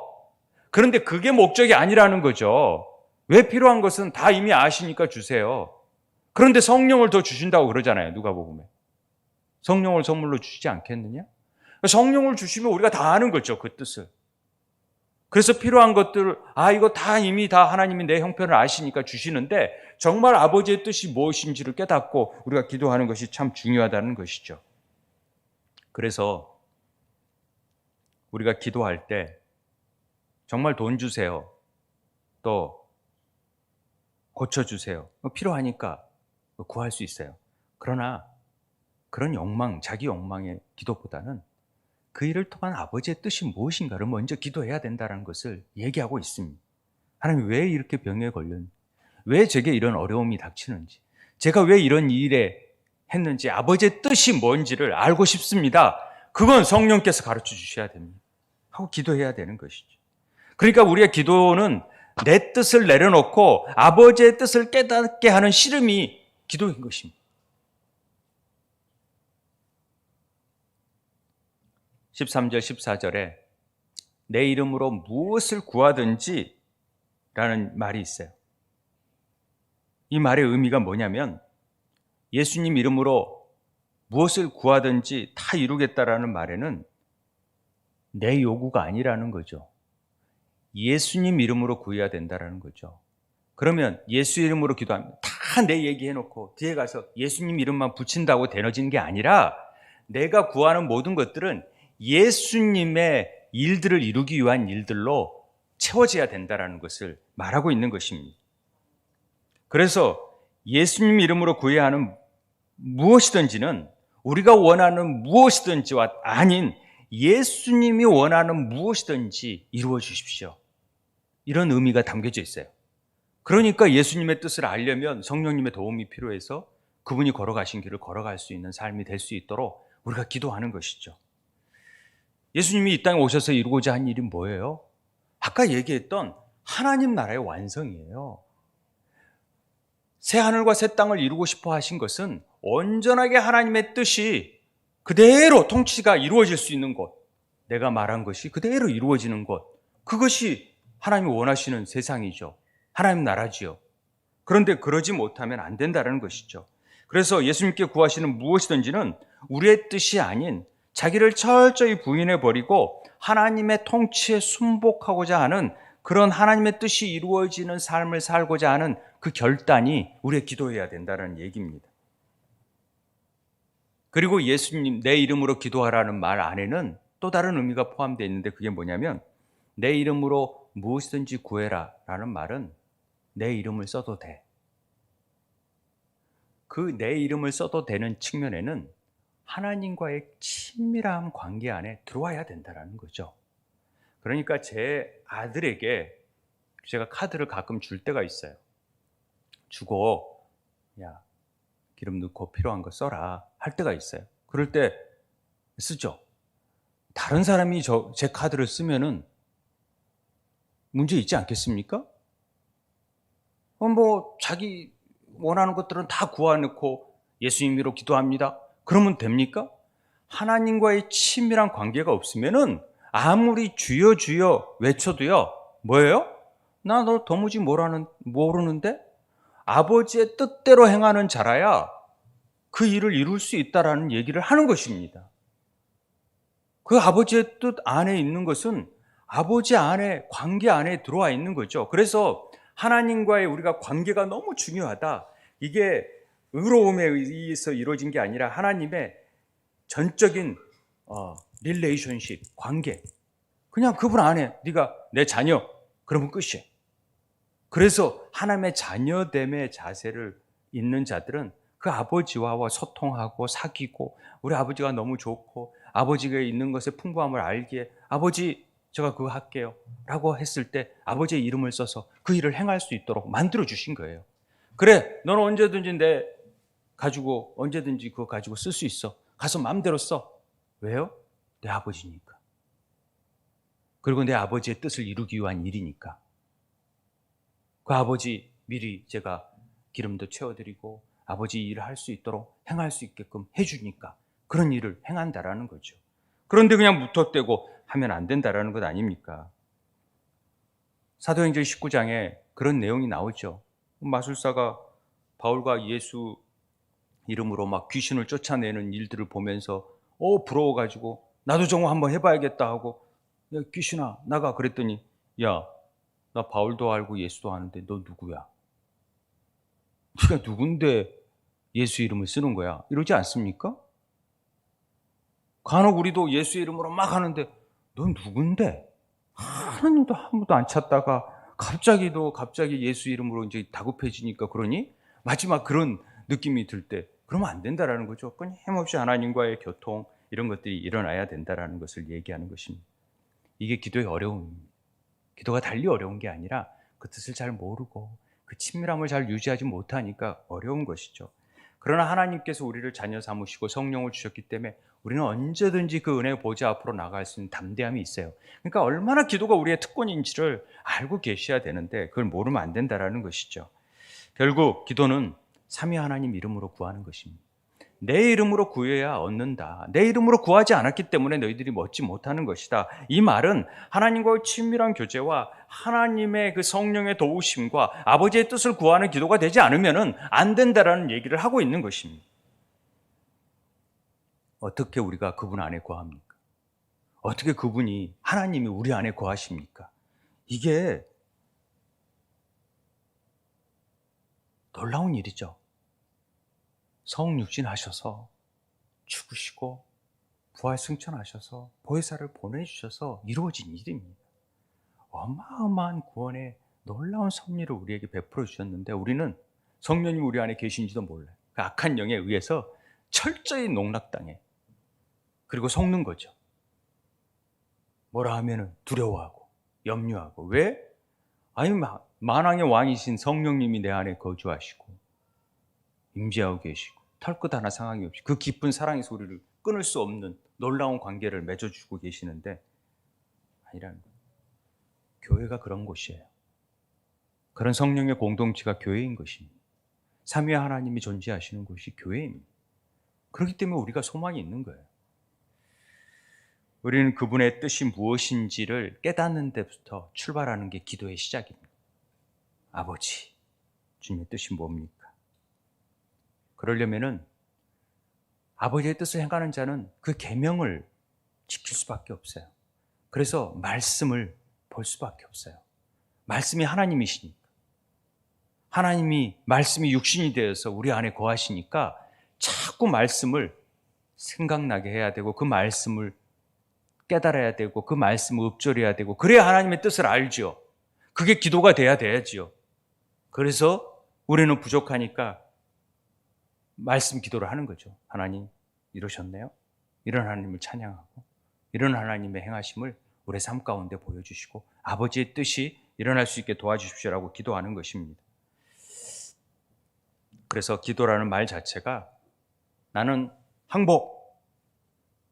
S1: 그런데 그게 목적이 아니라는 거죠. 왜 필요한 것은 다 이미 아시니까 주세요. 그런데 성령을 더 주신다고 그러잖아요. 누가복음에. 성령을 선물로 주시지 않겠느냐? 성령을 주시면 우리가 다 아는 거죠. 그 뜻을. 그래서 필요한 것들을 이거 다 이미 다 하나님이 내 형편을 아시니까 주시는데 정말 아버지의 뜻이 무엇인지를 깨닫고 우리가 기도하는 것이 참 중요하다는 것이죠. 그래서 우리가 기도할 때 정말 돈 주세요. 또 고쳐주세요. 필요하니까 구할 수 있어요. 그러나 그런 자기 욕망의 기도보다는 그 일을 통한 아버지의 뜻이 무엇인가를 먼저 기도해야 된다는 것을 얘기하고 있습니다. 하나님, 왜 이렇게 병에 걸렸는지, 왜 제게 이런 어려움이 닥치는지, 제가 왜 이런 일에 했는지 아버지의 뜻이 뭔지를 알고 싶습니다. 그건 성령께서 가르쳐 주셔야 됩니다. 하고 기도해야 되는 것이죠. 그러니까 우리의 기도는 내 뜻을 내려놓고 아버지의 뜻을 깨닫게 하는 씨름이 기도인 것입니다. 13절 14절에 내 이름으로 무엇을 구하든지 라는 말이 있어요. 이 말의 의미가 뭐냐면 예수님 이름으로 무엇을 구하든지 다 이루겠다라는 말에는 내 요구가 아니라는 거죠. 예수님 이름으로 구해야 된다라는 거죠. 그러면 예수 이름으로 기도하면 다 내 얘기해놓고 뒤에 가서 예수님 이름만 붙인다고 되어지는 게 아니라 내가 구하는 모든 것들은 예수님의 일들을 이루기 위한 일들로 채워져야 된다는 것을 말하고 있는 것입니다. 그래서 예수님 이름으로 구해야 하는 무엇이든지는 우리가 원하는 무엇이든지와 아닌 예수님이 원하는 무엇이든지 이루어 주십시오. 이런 의미가 담겨져 있어요. 그러니까 예수님의 뜻을 알려면 성령님의 도움이 필요해서 그분이 걸어가신 길을 걸어갈 수 있는 삶이 될 수 있도록 우리가 기도하는 것이죠. 예수님이 이 땅에 오셔서 이루고자 한 일이 뭐예요? 아까 얘기했던 하나님 나라의 완성이에요. 새 하늘과 새 땅을 이루고 싶어 하신 것은 온전하게 하나님의 뜻이 그대로 통치가 이루어질 수 있는 곳, 내가 말한 것이 그대로 이루어지는 곳, 그것이 하나님이 원하시는 세상이죠. 하나님 나라지요. 그런데 그러지 못하면 안 된다는 것이죠. 그래서 예수님께 구하시는 무엇이든지는 우리의 뜻이 아닌 자기를 철저히 부인해버리고 하나님의 통치에 순복하고자 하는 그런 하나님의 뜻이 이루어지는 삶을 살고자 하는 그 결단이 우리의 기도해야 된다는 얘기입니다. 그리고 예수님 내 이름으로 기도하라는 말 안에는 또 다른 의미가 포함되어 있는데 그게 뭐냐면 내 이름으로 무엇이든지 구해라 라는 말은 내 이름을 써도 돼. 그 내 이름을 써도 되는 측면에는 하나님과의 친밀한 관계 안에 들어와야 된다는 거죠. 그러니까 제 아들에게 제가 카드를 가끔 줄 때가 있어요. 주고 야 기름 넣고 필요한 거 써라 할 때가 있어요. 그럴 때 쓰죠. 다른 사람이 제 카드를 쓰면은 문제 있지 않겠습니까? 뭐 자기 원하는 것들은 다 구해놓고 예수님 이름으로 기도합니다. 그러면 됩니까? 하나님과의 친밀한 관계가 없으면은 아무리 주여 주여 외쳐도요. 뭐예요? 나 너 도무지 모르는데 아버지의 뜻대로 행하는 자라야 그 일을 이룰 수 있다라는 얘기를 하는 것입니다. 그 아버지의 뜻 안에 있는 것은 아버지 안에 관계 안에 들어와 있는 거죠. 그래서 하나님과의 우리가 관계가 너무 중요하다. 이게 의로움에 의해서 이루어진 게 아니라 하나님의 전적인 릴레이션십, 관계. 그냥 그분 안에 네가 내 자녀 그러면 끝이에요. 그래서 하나님의 자녀됨의 자세를 있는 자들은 그 아버지와 소통하고 사귀고 우리 아버지가 너무 좋고 아버지가 있는 것의 풍부함을 알기에 아버지 제가 그거 할게요 라고 했을 때 아버지의 이름을 써서 그 일을 행할 수 있도록 만들어 주신 거예요. 그래 너는 언제든지 언제든지 그거 가지고 쓸 수 있어. 가서 마음대로 써. 왜요? 내 아버지니까. 그리고 내 아버지의 뜻을 이루기 위한 일이니까. 그 아버지 미리 제가 기름도 채워드리고 아버지 일을 할 수 있도록 행할 수 있게끔 해주니까 그런 일을 행한다라는 거죠. 그런데 그냥 무턱대고 하면 안 된다라는 것 아닙니까? 사도행전 19장에 그런 내용이 나오죠. 마술사가 바울과 예수 이름으로 막 귀신을 쫓아내는 일들을 보면서 부러워가지고 나도 저거 한번 해봐야겠다 하고 야 귀신아 나가 그랬더니 야 나 바울도 알고 예수도 아는데 너 누구야? 네가 누군데 예수 이름을 쓰는 거야? 이러지 않습니까? 간혹 우리도 예수 이름으로 막 하는데 넌 누군데? 하나님도 한 번도 안 찾다가 갑자기 예수 이름으로 이제 다급해지니까 그러니 마지막 그런 느낌이 들 때 그러면 안 된다라는 거죠. 끊임없이 하나님과의 교통 이런 것들이 일어나야 된다라는 것을 얘기하는 것입니다. 이게 기도의 어려움입니다. 기도가 달리 어려운 게 아니라 그 뜻을 잘 모르고 그 친밀함을 잘 유지하지 못하니까 어려운 것이죠. 그러나 하나님께서 우리를 자녀 삼으시고 성령을 주셨기 때문에 우리는 언제든지 그 은혜의 보좌 앞으로 나갈 수 있는 담대함이 있어요. 그러니까 얼마나 기도가 우리의 특권인지를 알고 계셔야 되는데 그걸 모르면 안 된다는 것이죠. 결국 기도는 삼위 하나님 이름으로 구하는 것입니다. 내 이름으로 구해야 얻는다. 내 이름으로 구하지 않았기 때문에 너희들이 얻지 못하는 것이다. 이 말은 하나님과의 친밀한 교제와 하나님의 그 성령의 도우심과 아버지의 뜻을 구하는 기도가 되지 않으면 안 된다라는 얘기를 하고 있는 것입니다. 어떻게 우리가 그분 안에 구합니까? 어떻게 그분이 하나님이 우리 안에 구하십니까? 이게 놀라운 일이죠. 성육신 하셔서 죽으시고 부활 승천하셔서 보혜사를 보내주셔서 이루어진 일입니다. 어마어마한 구원의 놀라운 섭리를 우리에게 베풀어 주셨는데 우리는 성령님 우리 안에 계신지도 몰라요. 그 악한 영에 의해서 철저히 농락당해. 그리고 속는 거죠. 뭐라 하면은 두려워하고 염려하고. 왜? 아니 만왕의 왕이신 성령님이 내 안에 거주하시고 임재하고 계시고 털끝 하나 상황이 없이 그 깊은 사랑의 소리를 끊을 수 없는 놀라운 관계를 맺어주고 계시는데 아니라는 거예요. 교회가 그런 곳이에요. 그런 성령의 공동체가 교회인 것입니다. 삼위 하나님이 존재하시는 곳이 교회입니다. 그렇기 때문에 우리가 소망이 있는 거예요. 우리는 그분의 뜻이 무엇인지를 깨닫는 데부터 출발하는 게 기도의 시작입니다. 아버지, 주님의 뜻이 뭡니까? 그러려면은 아버지의 뜻을 행하는 자는 그 계명을 지킬 수밖에 없어요. 그래서 말씀을 볼 수밖에 없어요. 말씀이 하나님이시니까. 하나님이 말씀이 육신이 되어서 우리 안에 거하시니까 자꾸 말씀을 생각나게 해야 되고 그 말씀을 깨달아야 되고 그 말씀을 읊조려야 되고 그래야 하나님의 뜻을 알죠. 그게 기도가 돼야 돼야지요. 그래서 우리는 부족하니까 말씀 기도를 하는 거죠. 하나님 이러셨네요. 이런 하나님을 찬양하고 이런 하나님의 행하심을 우리의 삶 가운데 보여주시고 아버지의 뜻이 일어날 수 있게 도와주십시오라고 기도하는 것입니다. 그래서 기도라는 말 자체가 나는 항복,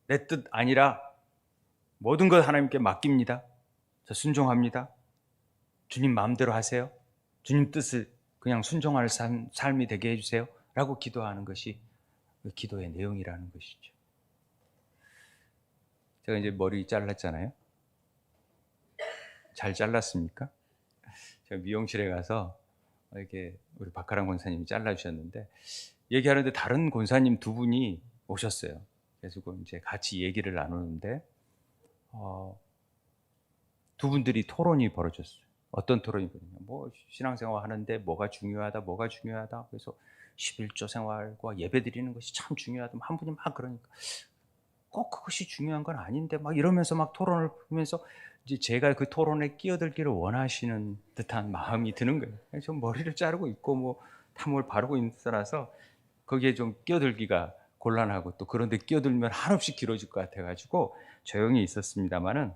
S1: 내 뜻 아니라 모든 것 하나님께 맡깁니다. 저 순종합니다. 주님 마음대로 하세요. 주님 뜻을 그냥 순종할 삶이 되게 해주세요. 라고 기도하는 것이 기도의 내용이라는 것이죠. 제가 이제 머리 잘랐잖아요. 잘 잘랐습니까? 제가 미용실에 가서 이렇게 우리 박하랑 권사님이 잘라주셨는데 얘기하는데 다른 권사님 두 분이 오셨어요. 그래서 이제 같이 얘기를 나누는데 두 분들이 토론이 벌어졌어요. 어떤 토론이 벌어졌냐? 뭐 신앙생활 하는데 뭐가 중요하다. 그래서 11조 생활과 예배 드리는 것이 참 중요하다. 한 분이 막 그러니까 꼭 그것이 중요한 건 아닌데 막 이러면서 막 토론을 하면서 이제 제가 그 토론에 끼어들기를 원하시는 듯한 마음이 드는 거예요. 좀 머리를 자르고 있고 뭐 탐을 바르고 있는 거라서 거기에 좀 끼어들기가 곤란하고 또 그런데 끼어들면 한없이 길어질 것 같아가지고 조용히 있었습니다만은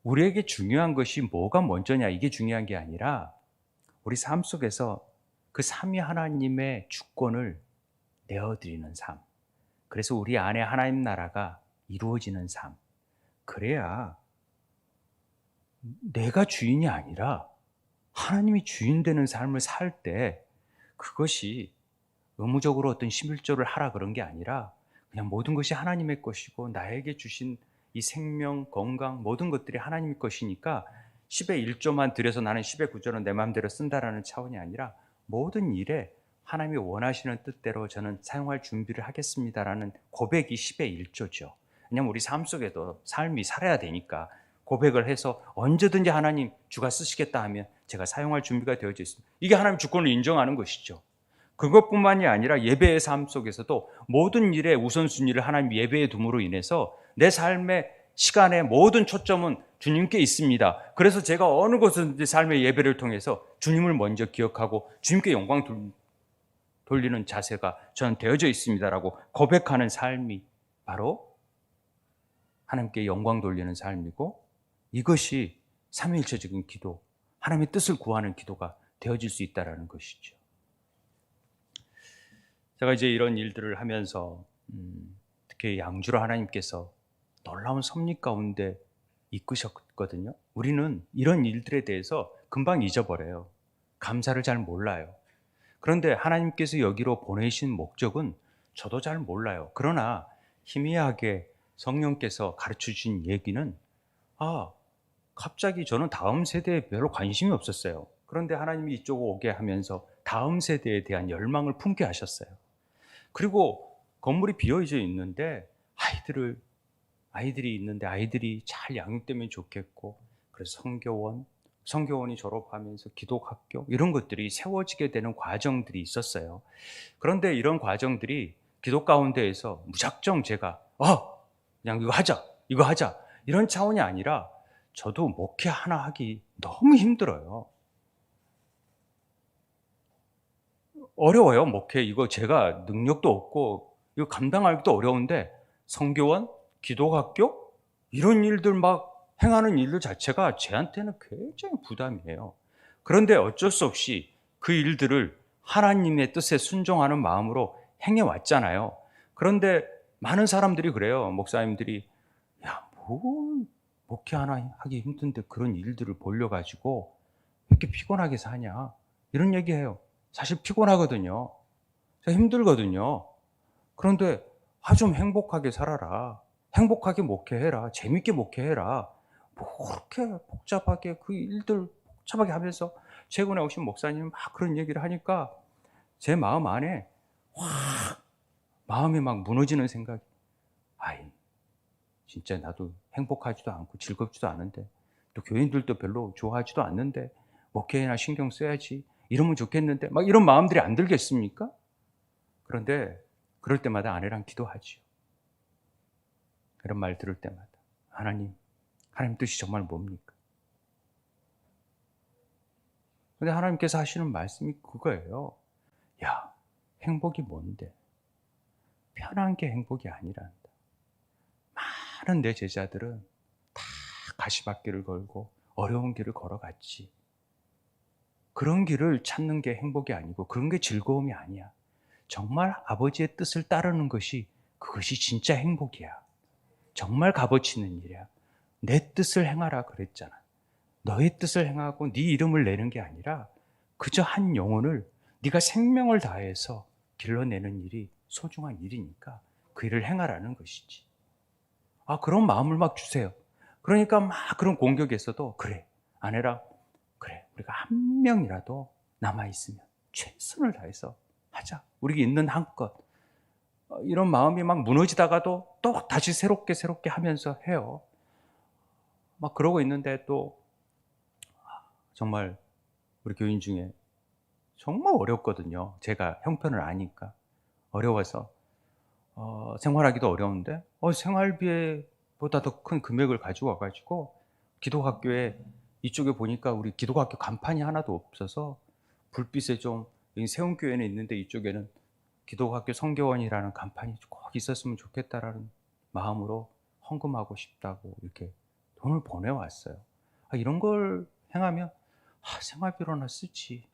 S1: 우리에게 중요한 것이 뭐가 먼저냐 이게 중요한 게 아니라 우리 삶 속에서 그 삼위 하나님의 주권을 내어드리는 삶. 그래서 우리 안에 하나님 나라가 이루어지는 삶. 그래야 내가 주인이 아니라 하나님이 주인 되는 삶을 살 때 그것이 의무적으로 어떤 11조를 하라 그런 게 아니라 그냥 모든 것이 하나님의 것이고 나에게 주신 이 생명, 건강 모든 것들이 하나님의 것이니까 10의 1조만 들여서 나는 10의 9조는 내 마음대로 쓴다라는 차원이 아니라 모든 일에 하나님이 원하시는 뜻대로 저는 사용할 준비를 하겠습니다라는 고백이 10의 1조죠. 왜냐하면 우리 삶 속에도 삶이 살아야 되니까 고백을 해서 언제든지 하나님 주가 쓰시겠다 하면 제가 사용할 준비가 되어져 있습니다. 이게 하나님 주권을 인정하는 것이죠. 그것뿐만이 아니라 예배의 삶 속에서도 모든 일의 우선순위를 하나님 예배에 둠으로 인해서 내 삶의 시간의 모든 초점은 주님께 있습니다. 그래서 제가 어느 곳든지 삶의 예배를 통해서 주님을 먼저 기억하고 주님께 영광 돌리는 자세가 저는 되어져 있습니다라고 고백하는 삶이 바로 하나님께 영광 돌리는 삶이고 이것이 삼위일체적인 기도, 하나님의 뜻을 구하는 기도가 되어질 수 있다는 것이죠. 제가 이제 이런 일들을 하면서 특히 양주로 하나님께서 놀라운 섭리 가운데 이끄셨거든요. 우리는 이런 일들에 대해서 금방 잊어버려요. 감사를 잘 몰라요. 그런데 하나님께서 여기로 보내신 목적은 저도 잘 몰라요. 그러나 희미하게 성령께서 가르쳐 주신 얘기는 갑자기 저는 다음 세대에 별로 관심이 없었어요. 그런데 하나님이 이쪽으로 오게 하면서 다음 세대에 대한 열망을 품게 하셨어요. 그리고 건물이 비어져 있는데 아이들이 있는데 아이들이 잘 양육되면 좋겠고 그래서 성교원이 졸업하면서 기독학교 이런 것들이 세워지게 되는 과정들이 있었어요. 그런데 이런 과정들이 기독 가운데에서 무작정 제가 그냥 이거 하자 이런 차원이 아니라 저도 목회 하나 하기 너무 힘들어요. 어려워요. 목회 이거 제가 능력도 없고 이거 감당하기도 어려운데 성교원, 기독학교 이런 일들 막 행하는 일들 자체가 저한테는 굉장히 부담이에요. 그런데 어쩔 수 없이 그 일들을 하나님의 뜻에 순종하는 마음으로 행해왔잖아요. 그런데 많은 사람들이 그래요. 목사님들이 목회 하나 하기 힘든데 그런 일들을 벌려가지고 이렇게 피곤하게 사냐 이런 얘기해요. 사실 피곤하거든요. 힘들거든요. 그런데 좀 행복하게 살아라. 행복하게 목회해라. 재밌게 목회해라. 뭐 그렇게 복잡하게 그 일들 복잡하게 하면서 최근에 오신 목사님 막 그런 얘기를 하니까 제 마음 안에 마음이 막 무너지는 생각이 진짜 나도 행복하지도 않고 즐겁지도 않은데 또 교인들도 별로 좋아하지도 않는데 목회나 신경 써야지 이러면 좋겠는데 막 이런 마음들이 안 들겠습니까? 그런데 그럴 때마다 아내랑 기도하지요. 그런 말 들을 때마다 하나님 뜻이 정말 뭡니까? 근데 하나님께서 하시는 말씀이 그거예요. 야, 행복이 뭔데? 편한 게 행복이 아니란다. 많은 내 제자들은 다 가시밭길을 걸고 어려운 길을 걸어갔지. 그런 길을 찾는 게 행복이 아니고 그런 게 즐거움이 아니야. 정말 아버지의 뜻을 따르는 것이 그것이 진짜 행복이야. 정말 값어치는 일이야. 내 뜻을 행하라 그랬잖아. 너의 뜻을 행하고 네 이름을 내는 게 아니라 그저 한 영혼을 네가 생명을 다해서 길러내는 일이 소중한 일이니까 그 일을 행하라는 것이지. 그런 마음을 막 주세요. 그러니까 막 그런 공격에서도 그래, 아내랑 그래, 우리가 한 명이라도 남아있으면 최선을 다해서 하자. 우리가 있는 한껏. 이런 마음이 막 무너지다가도 또 다시 새롭게 하면서 해요. 막 그러고 있는데 또 정말 우리 교인 중에 정말 어렵거든요. 제가 형편을 아니까. 어려워서 생활하기도 어려운데 생활비보다 더 큰 금액을 가지고 와가지고 기독학교에 이쪽에 보니까 우리 기독학교 간판이 하나도 없어서 불빛에 좀 세운교회는 있는데 이쪽에는 기독학교 성교원이라는 간판이 꼭 있었으면 좋겠다라는 마음으로 헌금하고 싶다고 이렇게 돈을 보내왔어요. 이런 걸 행하면 생활비로나 쓰지.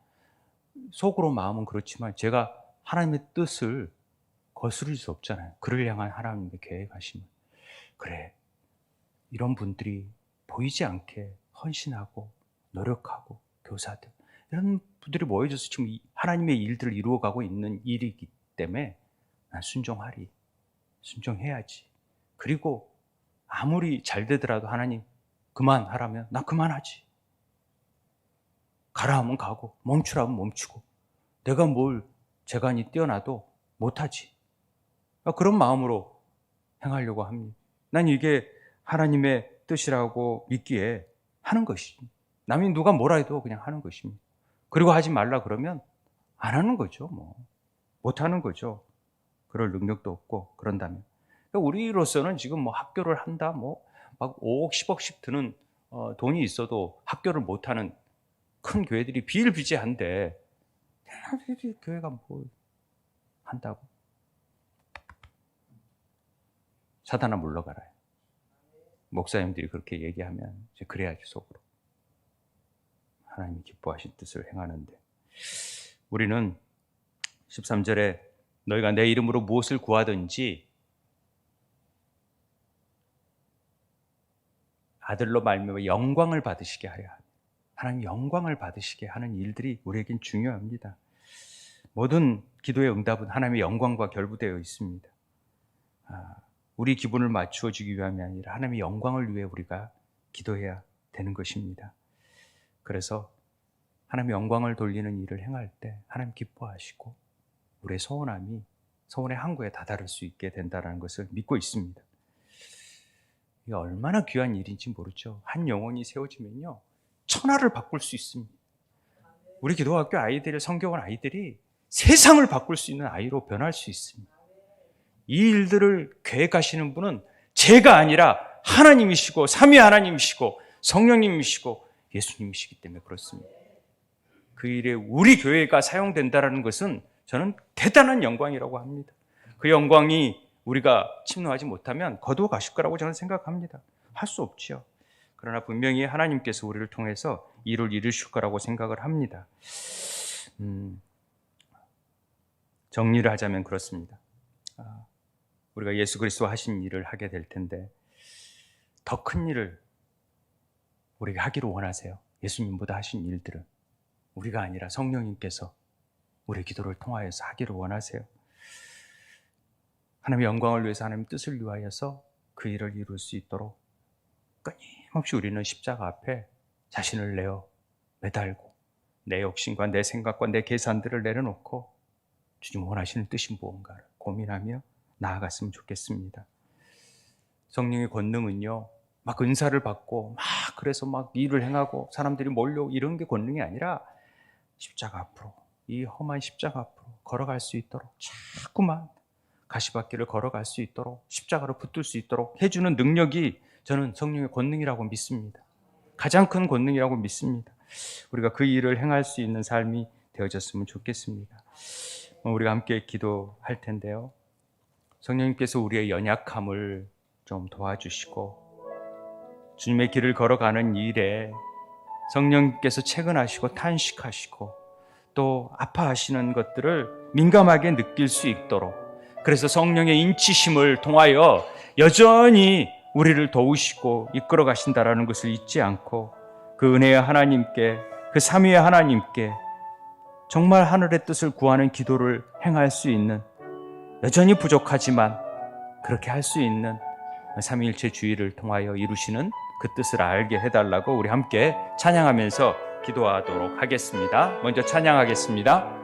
S1: 속으로 마음은 그렇지만 제가 하나님의 뜻을 거스릴 수 없잖아요. 그를 향한 하나님의 계획하시면. 그래, 이런 분들이 보이지 않게 헌신하고 노력하고 교사들 이런 분들이 모여져서 지금 하나님의 일들을 이루어가고 있는 일이기 때문에 난 순종해야지. 그리고 아무리 잘 되더라도 하나님 그만하라면 나 그만하지. 가라 하면 가고 멈추라 하면 멈추고 내가 뭘 재간이 뛰어나도 못하지. 그런 마음으로 행하려고 합니다. 난 이게 하나님의 뜻이라고 믿기에 하는 것이지. 남이 누가 뭐라 해도 그냥 하는 것입니다. 그리고 하지 말라 그러면 안 하는 거죠. 못 하는 거죠. 그럴 능력도 없고 그런다면. 우리로서는 지금 학교를 한다, 막 5억, 10억씩 드는 돈이 있어도 학교를 못 하는 큰 교회들이 비일비재한데 교회가 뭐 한다고? 사단아 물러가라. 목사님들이 그렇게 얘기하면 이제 그래야지 속으로. 하나님이 기뻐하신 뜻을 행하는데 우리는 13절에 너희가 내 이름으로 무엇을 구하든지 아들로 말미암아 영광을 받으시게 하려 합니다. 하나님 영광을 받으시게 하는 일들이 우리에겐 중요합니다. 모든 기도의 응답은 하나님의 영광과 결부되어 있습니다. 우리 기분을 맞추어 주기 위함이 아니라 하나님의 영광을 위해 우리가 기도해야 되는 것입니다. 그래서 하나님의 영광을 돌리는 일을 행할 때 하나님 기뻐하시고 우리의 소원의 항구에 다다를 수 있게 된다는 것을 믿고 있습니다. 이게 얼마나 귀한 일인지 모르죠. 한 영혼이 세워지면요 천하를 바꿀 수 있습니다. 우리 기독학교 아이들, 성교원 아이들이 세상을 바꿀 수 있는 아이로 변할 수 있습니다. 이 일들을 계획하시는 분은 제가 아니라 하나님이시고 삼위 하나님이시고 성령님이시고 예수님이시기 때문에 그렇습니다. 그 일에 우리 교회가 사용된다는 것은 저는 대단한 영광이라고 합니다. 그 영광이 우리가 침노하지 못하면 거두어 가실 거라고 저는 생각합니다. 할 수 없죠. 그러나 분명히 하나님께서 우리를 통해서 일을 이루실 거라고 생각을 합니다. 정리를 하자면 그렇습니다. 우리가 예수 그리스도 하신 일을 하게 될 텐데 더 큰 일을 우리가 하기를 원하세요. 예수님보다 하신 일들은 우리가 아니라 성령님께서 우리 기도를 통하여서 하기를 원하세요. 하나님의 영광을 위해서 하나님의 뜻을 위하여서 그 일을 이룰 수 있도록 끊임없이 우리는 십자가 앞에 자신을 내어 매달고 내 욕심과 내 생각과 내 계산들을 내려놓고 주님 원하시는 뜻이 무언가를 고민하며 나아갔으면 좋겠습니다. 성령의 권능은요, 막 은사를 받고 그래서 막 일을 행하고 사람들이 몰려오고 이런 게 권능이 아니라 십자가 앞으로, 이 험한 십자가 앞으로 걸어갈 수 있도록, 자꾸만 가시밭길을 걸어갈 수 있도록, 십자가로 붙들 수 있도록 해주는 능력이 저는 성령의 권능이라고 믿습니다. 가장 큰 권능이라고 믿습니다. 우리가 그 일을 행할 수 있는 삶이 되어졌으면 좋겠습니다. 우리가 함께 기도할 텐데요. 성령님께서 우리의 연약함을 좀 도와주시고, 주님의 길을 걸어가는 일에 성령님께서 채근하시고 탄식하시고 또 아파하시는 것들을 민감하게 느낄 수 있도록, 그래서 성령의 인치심을 통하여 여전히 우리를 도우시고 이끌어 가신다라는 것을 잊지 않고, 그 은혜의 하나님께, 그 삼위의 하나님께 정말 하늘의 뜻을 구하는 기도를 행할 수 있는, 여전히 부족하지만 그렇게 할 수 있는 삼위일체 주의를 통하여 이루시는 그 뜻을 알게 해달라고 우리 함께 찬양하면서 기도하도록 하겠습니다. 먼저 찬양하겠습니다.